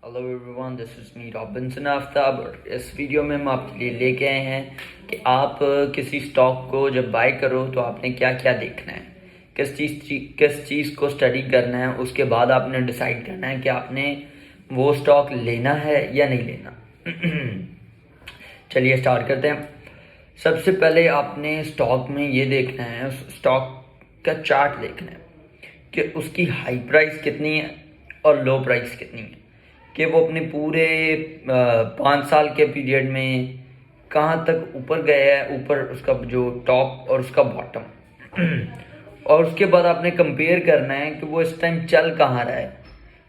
Hello everyone, this is me Robinson Aftab. और इस video में हम आपके लिए लेके आए हैं कि आप किसी स्टॉक को जब बाय करो तो आपने क्या क्या देखना है, किस चीज़ को स्टडी करना है। उसके बाद आपने डिसाइड करना है कि आपने वो स्टॉक लेना है या नहीं लेना। चलिए स्टार्ट करते हैं। सबसे पहले आपने स्टॉक में ये देखना है, स्टॉक का चार्ट देखना है कि उसकी हाई प्राइस कितनी है और लो प्राइस कितनी है, कि वो अपने पूरे 5 साल के पीरियड में कहाँ तक ऊपर गया है, ऊपर उसका जो टॉप और उसका बॉटम। और उसके बाद आपने कंपेयर करना है कि वो इस टाइम चल कहाँ रहा है।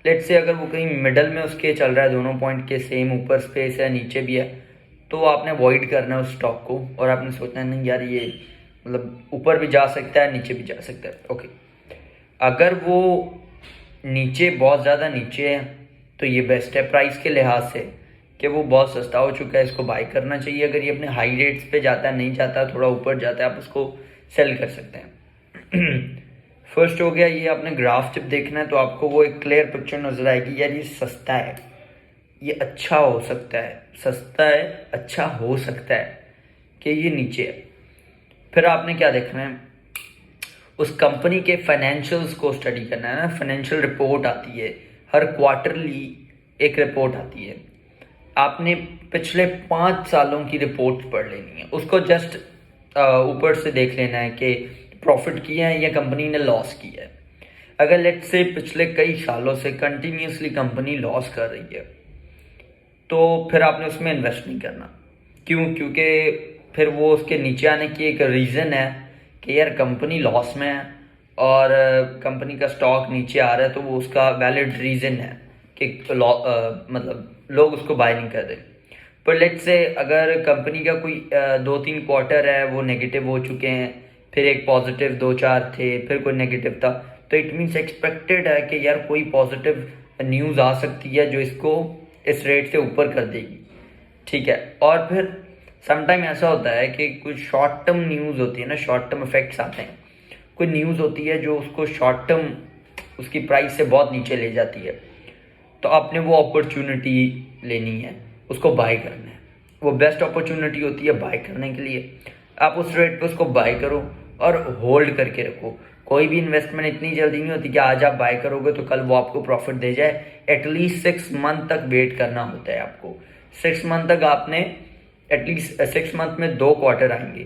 लेट्स से अगर वो कहीं मिडल में उसके चल रहा है, दोनों पॉइंट के सेम, ऊपर स्पेस है नीचे भी है, तो आपने अवॉइड करना है उस स्टॉक को। और आपने सोचना है नहीं यार, ये मतलब ऊपर भी जा सकता है नीचे भी जा सकता है। ओके, अगर वो नीचे बहुत ज़्यादा नीचे है तो ये बेस्ट है प्राइस के लिहाज से, कि वो बहुत सस्ता हो चुका है, इसको बाय करना चाहिए। अगर ये अपने हाई रेट्स पे जाता है, नहीं जाता, थोड़ा ऊपर जाता है, आप उसको सेल कर सकते हैं। फर्स्ट हो गया ये, आपने ग्राफ जब देखना है तो आपको वो एक क्लियर पिक्चर नजर आएगी, यार ये सस्ता है, ये अच्छा हो सकता है, सस्ता है अच्छा हो सकता है कि ये नीचे है। फिर आपने क्या देखना है, उस कंपनी के फाइनेंशियल्स को स्टडी करना है ना। फाइनेंशियल रिपोर्ट आती है हर क्वार्टरली, एक रिपोर्ट आती है। आपने पिछले 5 सालों की रिपोर्ट पढ़ लेनी है, उसको जस्ट ऊपर से देख लेना है कि प्रॉफिट किया है या कंपनी ने लॉस किया है। अगर लेट्स से पिछले कई सालों से कंटिन्यूसली कंपनी लॉस कर रही है तो फिर आपने उसमें इन्वेस्ट नहीं करना। क्यों? क्योंकि फिर वो उसके नीचे आने की एक रीज़न है कि यार कंपनी लॉस में है और कंपनी का स्टॉक नीचे आ रहा है, तो वो उसका वैलिड रीज़न है कि मतलब लोग उसको बाय नहीं कर रहे। पर लेट्स से अगर कंपनी का कोई 2-3 क्वार्टर है वो नेगेटिव हो चुके हैं, फिर एक पॉजिटिव 2-4 थे, फिर कोई नेगेटिव था, तो इट मीन्स एक्सपेक्टेड है कि यार कोई पॉजिटिव न्यूज़ आ सकती है जो इसको इस रेट से ऊपर कर देगी। ठीक है। और फिर समटाइम ऐसा होता है कि कुछ शॉर्ट टर्म न्यूज़ होती है ना, शॉर्ट टर्म इफेक्ट्स आते हैं। कोई न्यूज़ होती है जो उसको शॉर्ट टर्म उसकी प्राइस से बहुत नीचे ले जाती है, तो आपने वो अपॉर्चुनिटी लेनी है, उसको बाय करना है। वो बेस्ट अपॉर्चुनिटी होती है बाय करने के लिए। आप उस रेट पे उसको बाय करो और होल्ड करके रखो। कोई भी इन्वेस्टमेंट इतनी जल्दी नहीं होती कि आज आप बाय करोगे तो कल वो आपको प्रॉफिट दे जाए। एटलीस्ट 6 मंथ तक वेट करना होता है आपको। 6 मंथ तक आपने, एटलीस्ट 6 मंथ में 2 क्वार्टर आएंगे।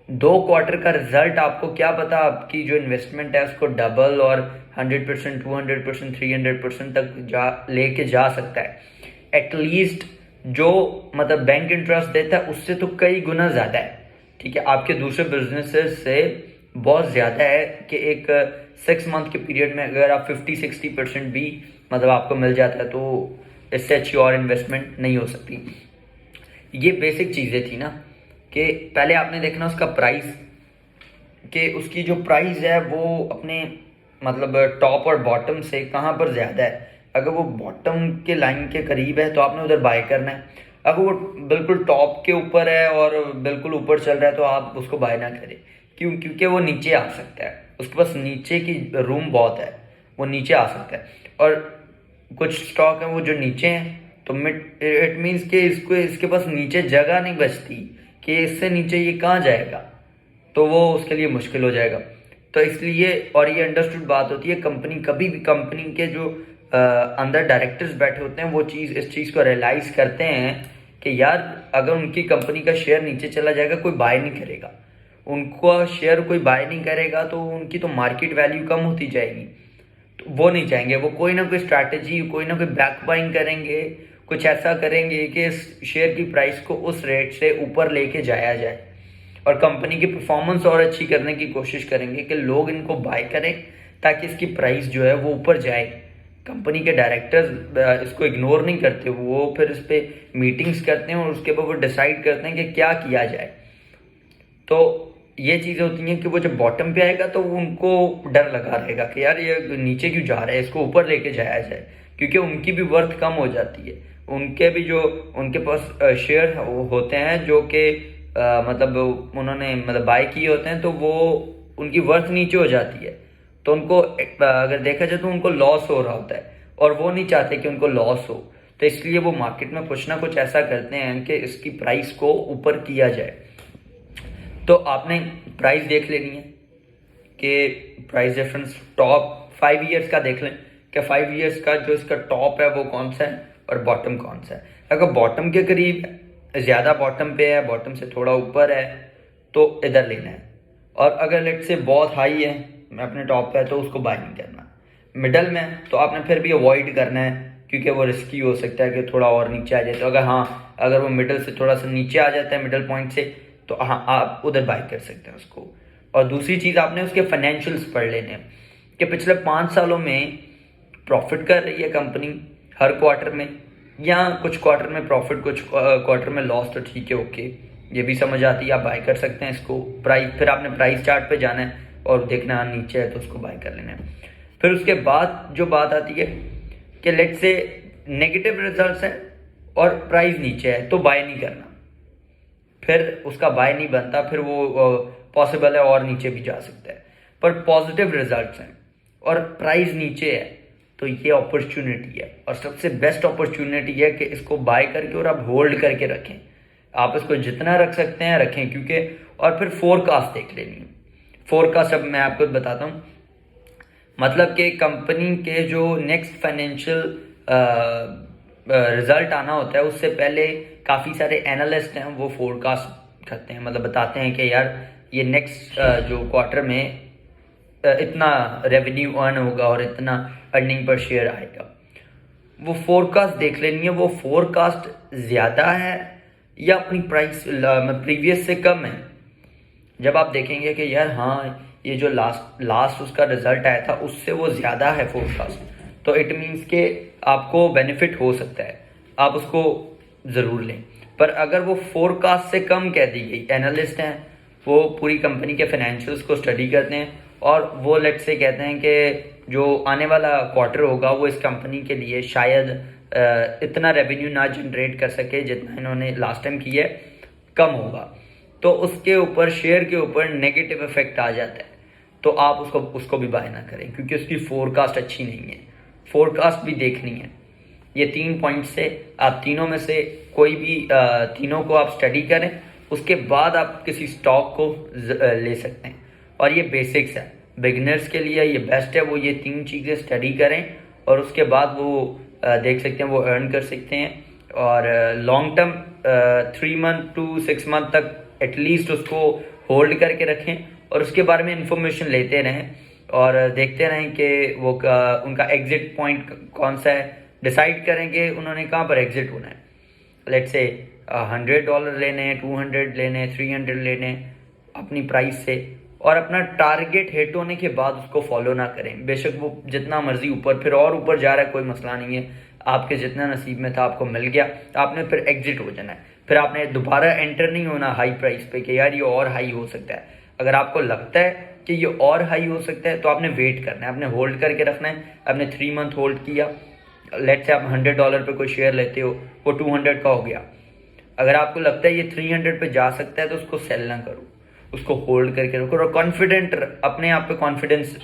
2 क्वार्टर का रिजल्ट आपको क्या पता, आपकी जो इन्वेस्टमेंट है उसको डबल और 100%, 200%, 300% तक लेके जा सकता है। एटलीस्ट जो मतलब बैंक इंटरेस्ट देता है उससे तो कई गुना ज़्यादा है। ठीक है, आपके दूसरे बिजनेसेस से बहुत ज़्यादा है कि एक 6 मंथ के पीरियड में अगर आप 50-60% भी मतलब आपको मिल जाता है, तो इससे अच्छी और इन्वेस्टमेंट नहीं हो सकती। ये बेसिक चीज़ें थी ना, कि पहले आपने देखना उसका प्राइस, कि उसकी जो प्राइस है वो अपने मतलब टॉप और बॉटम से कहाँ पर ज़्यादा है। अगर वो बॉटम के लाइन के करीब है तो आपने उधर बाय करना है। अगर वो बिल्कुल टॉप के ऊपर है और बिल्कुल ऊपर चल रहा है तो आप उसको बाय ना करें। क्यों? क्योंकि वो नीचे आ सकता है, उसके पास नीचे की रूम बहुत है, वो नीचे आ सकता है। और कुछ स्टॉक है वो जो नीचे हैं, तो इट मीन्स कि इसके पास नीचे जगह नहीं बचती कि इससे नीचे ये कहाँ जाएगा, तो वो उसके लिए मुश्किल हो जाएगा। तो इसलिए, और ये अंडरस्टूड बात होती है, कंपनी कभी भी, कंपनी के जो अंदर डायरेक्टर्स बैठे होते हैं वो इस चीज़ को रियलाइज करते हैं कि यार अगर उनकी कंपनी का शेयर नीचे चला जाएगा कोई बाय नहीं करेगा, उनका शेयर कोई बाय नहीं करेगा तो उनकी तो मार्केट वैल्यू कम होती जाएगी। तो वो नहीं चाहेंगे, वो कोई ना कोई स्ट्रैटेजी, कोई ना कोई बैक बाइंग करेंगे, कुछ ऐसा करेंगे कि इस शेयर की प्राइस को उस रेट से ऊपर लेके जाया जाए और कंपनी की परफॉर्मेंस और अच्छी करने की कोशिश करेंगे कि लोग इनको बाय करें ताकि इसकी प्राइस जो है वो ऊपर जाए। कंपनी के डायरेक्टर्स इसको इग्नोर नहीं करते, वो फिर इस पर मीटिंग्स करते हैं और उसके बाद वो डिसाइड करते हैं कि क्या किया जाए। तो ये चीज़ें होती हैं कि वो जब बॉटम पे आएगा तो उनको डर लगा रहेगा कि यार ये नीचे क्यों जा रहा है, इसको ऊपर लेके जाया जाए, क्योंकि उनकी भी वर्थ कम हो जाती है। उनके भी जो उनके पास शेयर होते हैं जो कि मतलब उन्होंने मतलब बाय किए होते हैं, तो वो उनकी वर्थ नीचे हो जाती है। तो उनको अगर देखा जाए तो उनको लॉस हो रहा होता है और वो नहीं चाहते कि उनको लॉस हो। तो इसलिए वो मार्केट में कुछ ना कुछ ऐसा करते हैं कि इसकी प्राइस को ऊपर किया जाए। तो आपने प्राइस देख लेनी है कि प्राइस डिफरेंस टॉप 5 ईयर्स का देख लें कि 5 ईयर्स का जो इसका टॉप है वो कौन सा है और बॉटम कौन सा है। अगर बॉटम के करीब ज़्यादा बॉटम पे है, बॉटम से थोड़ा ऊपर है, तो इधर लेना है। और अगर लेट से बहुत हाई है, मैं अपने टॉप पे है, तो उसको बाय नहीं करना। मिडल में तो आपने फिर भी अवॉइड करना है क्योंकि वो रिस्की हो सकता है कि थोड़ा और नीचे आ जाए। तो अगर वो मिडल से थोड़ा सा नीचे आ जाता है, मिडल पॉइंट से, तो हाँ आप उधर बाय कर सकते हैं उसको। और दूसरी चीज़ आपने उसके फाइनेंशियल्स पढ़ लेने हैं कि पिछले 5 सालों में प्रॉफिट कर रही है कंपनी हर क्वार्टर में, या कुछ क्वार्टर में प्रॉफिट, कुछ क्वार्टर में लॉस, तो ठीक है, ओके, ये भी समझ आती है, आप बाय कर सकते हैं इसको। प्राइस, फिर आपने प्राइस चार्ट पे जाना है और देखना है नीचे है तो उसको बाय कर लेना है। फिर उसके बाद जो बात आती है कि लेट से नेगेटिव रिजल्ट्स हैं और प्राइस नीचे है तो बाय नहीं करना, फिर उसका बाय नहीं बनता, फिर वो पॉसिबल है और नीचे भी जा सकता है। पर पॉजिटिव रिजल्ट्स हैं और प्राइस नीचे है तो ये अपॉर्चुनिटी है, और सबसे बेस्ट अपॉर्चुनिटी है कि इसको बाय करके और आप होल्ड करके रखें। आप इसको जितना रख सकते हैं रखें, क्योंकि और फिर फोरकास्ट देख लेनी है। फोरकास्ट अब मैं आपको बताता हूँ, मतलब कि कंपनी के जो नेक्स्ट फाइनेंशियल रिजल्ट आना होता है उससे पहले काफ़ी सारे एनालिस्ट हैं वो फोरकास्ट करते हैं, मतलब बताते हैं कि यार ये नेक्स्ट जो क्वार्टर में इतना रेवेन्यू अर्न होगा और इतना अर्निंग पर शेयर आएगा। वो फोरकास्ट देख लेनी है, वो फोरकास्ट ज़्यादा है या अपनी प्राइस प्रीवियस से कम है। जब आप देखेंगे कि यार हाँ ये जो लास्ट उसका रिजल्ट आया था उससे वो ज़्यादा है फोरकास्ट, तो इट मीन्स के आपको बेनिफिट हो सकता है, आप उसको ज़रूर लें। पर अगर वो फोरकास्ट से कम कह दी गई, एनालिस्ट हैं वो पूरी कंपनी के फाइनेंशियल्स को स्टडी करते हैं और वो लेट से कहते हैं कि जो आने वाला क्वार्टर होगा वो इस कंपनी के लिए शायद इतना रेवेन्यू ना जनरेट कर सके जितना इन्होंने लास्ट टाइम किया है, कम होगा, तो उसके ऊपर शेयर के ऊपर नेगेटिव इफेक्ट आ जाता है। तो आप उसको भी बाय ना करें क्योंकि उसकी फोरकास्ट अच्छी नहीं है। फोरकास्ट भी देखनी है। ये 3 पॉइंट से आप तीनों में से कोई भी तीनों को आप स्टडी करें, उसके बाद आप किसी स्टॉक को ले सकते हैं। और ये बेसिक्स है, बिगिनर्स के लिए ये बेस्ट है, वो ये 3 चीज़ें स्टडी करें और उसके बाद वो देख सकते हैं, वो अर्न कर सकते हैं। और long term 3 month to 6 month तक एटलीस्ट उसको होल्ड करके रखें और उसके बारे में इंफॉर्मेशन लेते रहें और देखते रहें कि वो उनका एग्जिट पॉइंट कौन सा है, डिसाइड करेंगे उन्होंने कहाँ पर एग्जिट होना है। लेट्स से $100 लेने हैं, 200 लेने हैं, 300 लेने हैं अपनी प्राइस से, और अपना टारगेट हिट होने के बाद उसको फॉलो ना करें। बेशक वो जितना मर्जी ऊपर, फिर और ऊपर जा रहा है कोई मसला नहीं है, आपके जितना नसीब में था आपको मिल गया, आपने फिर एग्जिट हो जाना है। फिर आपने दोबारा एंटर नहीं होना हाई प्राइस पे कि यार ये और हाई हो सकता है। अगर आपको लगता है कि ये और हाई हो सकता है तो आपने वेट करना है, आपने होल्ड करके रखना है। आपने 3 मंथ होल्ड किया, लेट्स से आप $100 पे कोई शेयर लेते हो, वो 200 का हो गया। अगर आपको लगता है ये 300 पे जा सकता है तो उसको सेल ना करो, उसको होल्ड करके रखो और कॉन्फिडेंट, अपने आप पे कॉन्फिडेंस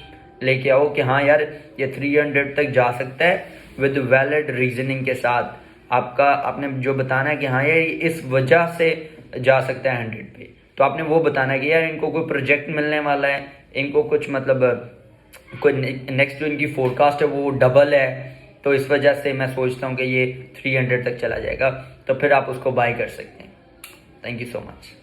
लेके आओ कि हाँ यार ये 300 तक जा सकता है, विद वैलिड रीजनिंग के साथ। आपने जो बताना है कि हाँ यार इस वजह से जा सकता है 100 पे, तो आपने वो बताना है कि यार इनको कोई प्रोजेक्ट मिलने वाला है, इनको कुछ मतलब कोई नेक्स्ट जो इनकी फोरकास्ट है वो डबल है, तो इस वजह से मैं सोचता हूँ कि ये 300 तक चला जाएगा, तो फिर आप उसको बाय कर सकते हैं। Thank you so much.